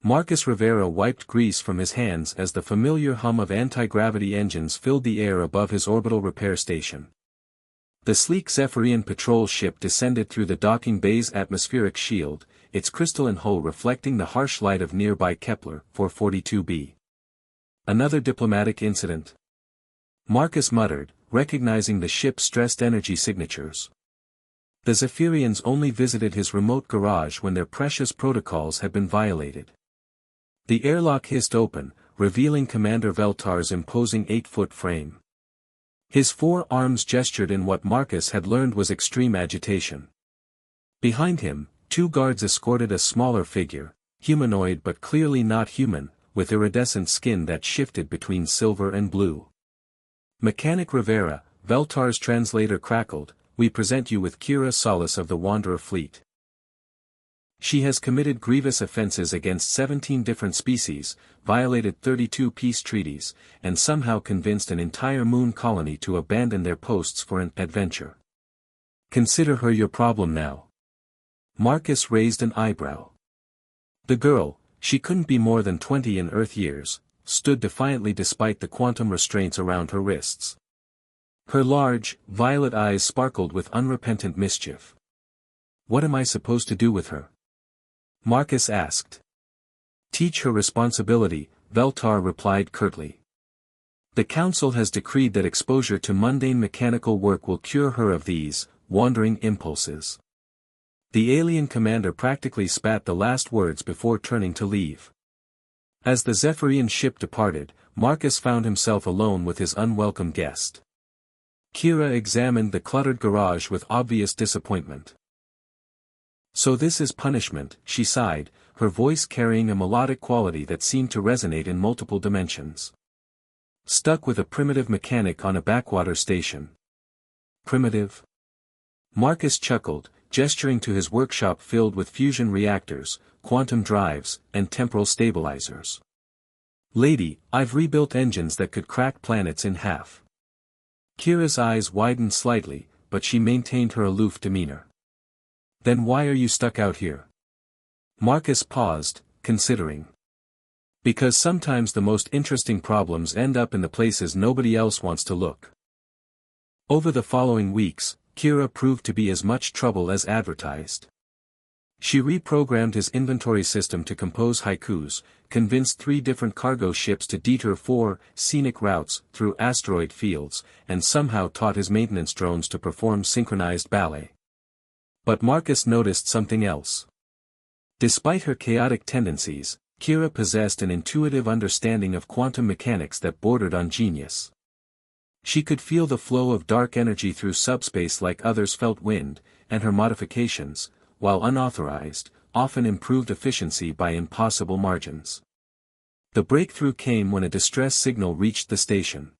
Marcus Rivera wiped grease from his hands as the familiar hum of anti-gravity engines filled the air above his orbital repair station. The sleek Zephyrian patrol ship descended through the docking bay's atmospheric shield, its crystalline hull reflecting the harsh light of nearby Kepler 442b. Another diplomatic incident? Marcus muttered, recognizing the ship's stressed energy signatures. The Zephyrians only visited his remote garage when their precious protocols had been violated. The airlock hissed open, revealing Commander Veltar's imposing 8-foot frame. His 4 arms gestured in what Marcus had learned was extreme agitation. Behind him, 2 guards escorted a smaller figure, humanoid but clearly not human, with iridescent skin that shifted between silver and blue. Mechanic Rivera, Veltar's translator crackled, "We present you with Kira Solis of the Wanderer Fleet. She has committed grievous offenses against 17 different species, violated 32 peace treaties, and somehow convinced an entire moon colony to abandon their posts for an adventure. Consider her your problem now." Marcus raised an eyebrow. The girl, she couldn't be more than 20 in Earth years, stood defiantly despite the quantum restraints around her wrists. Her large, violet eyes sparkled with unrepentant mischief. "What am I supposed to do with her?" Marcus asked. "Teach her responsibility," Veltar replied curtly. "The Council has decreed that exposure to mundane mechanical work will cure her of these wandering impulses." The alien commander practically spat the last words before turning to leave. As the Zephyrian ship departed, Marcus found himself alone with his unwelcome guest. Kira examined the cluttered garage with obvious disappointment. "So this is punishment," she sighed, her voice carrying a melodic quality that seemed to resonate in multiple dimensions. "Stuck with a primitive mechanic on a backwater station." "Primitive?" Marcus chuckled, gesturing to his workshop filled with fusion reactors, quantum drives, and temporal stabilizers. "Lady, I've rebuilt engines that could crack planets in half." Kira's eyes widened slightly, but she maintained her aloof demeanor. "Then why are you stuck out here?" Marcus paused, considering. "Because sometimes the most interesting problems end up in the places nobody else wants to look." Over the following weeks, Kira proved to be as much trouble as advertised. She reprogrammed his inventory system to compose haikus, convinced 3 different cargo ships to detour 4 scenic routes through asteroid fields, and somehow taught his maintenance drones to perform synchronized ballet. But Marcus noticed something else. Despite her chaotic tendencies, Kira possessed an intuitive understanding of quantum mechanics that bordered on genius. She could feel the flow of dark energy through subspace like others felt wind, and her modifications, while unauthorized, often improved efficiency by impossible margins. The breakthrough came when a distress signal reached the station.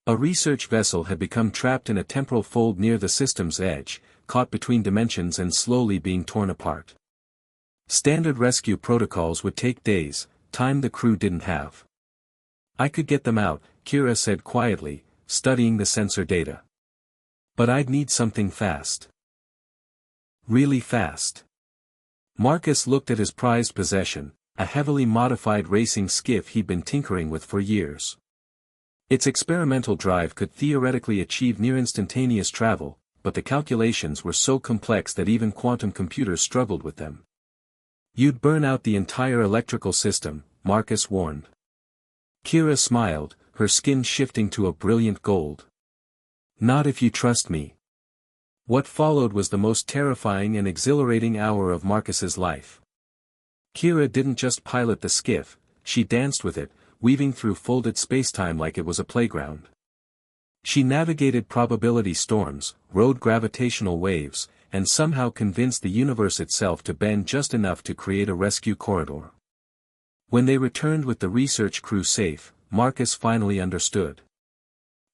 A research vessel had become trapped in a temporal fold near the system's edge, caught between dimensions and slowly being torn apart. Standard rescue protocols would take days, time the crew didn't have. "I could get them out," Kira said quietly, studying the sensor data. "But I'd need something fast." "Really fast?" Marcus looked at his prized possession, a heavily modified racing skiff he'd been tinkering with for years. Its experimental drive could theoretically achieve near-instantaneous travel, but the calculations were so complex that even quantum computers struggled with them. "You'd burn out the entire electrical system," Marcus warned. Kira smiled, her skin shifting to a brilliant gold. "Not if you trust me." What followed was the most terrifying and exhilarating hour of Marcus's life. Kira didn't just pilot the skiff, she danced with it, weaving through folded spacetime like it was a playground. She navigated probability storms, rode gravitational waves, and somehow convinced the universe itself to bend just enough to create a rescue corridor. When they returned with the research crew safe, Marcus finally understood.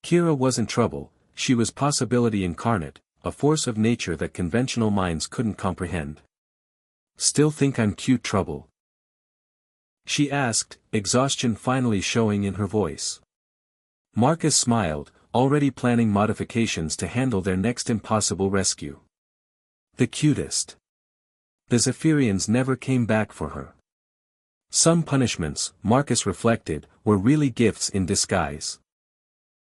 Kira wasn't trouble, she was possibility incarnate, a force of nature that conventional minds couldn't comprehend. "Still think I'm cute trouble?" she asked, exhaustion finally showing in her voice. Marcus smiled, already planning modifications to handle their next impossible rescue. "The cutest." The Zephyrians never came back for her. Some punishments, Marcus reflected, were really gifts in disguise.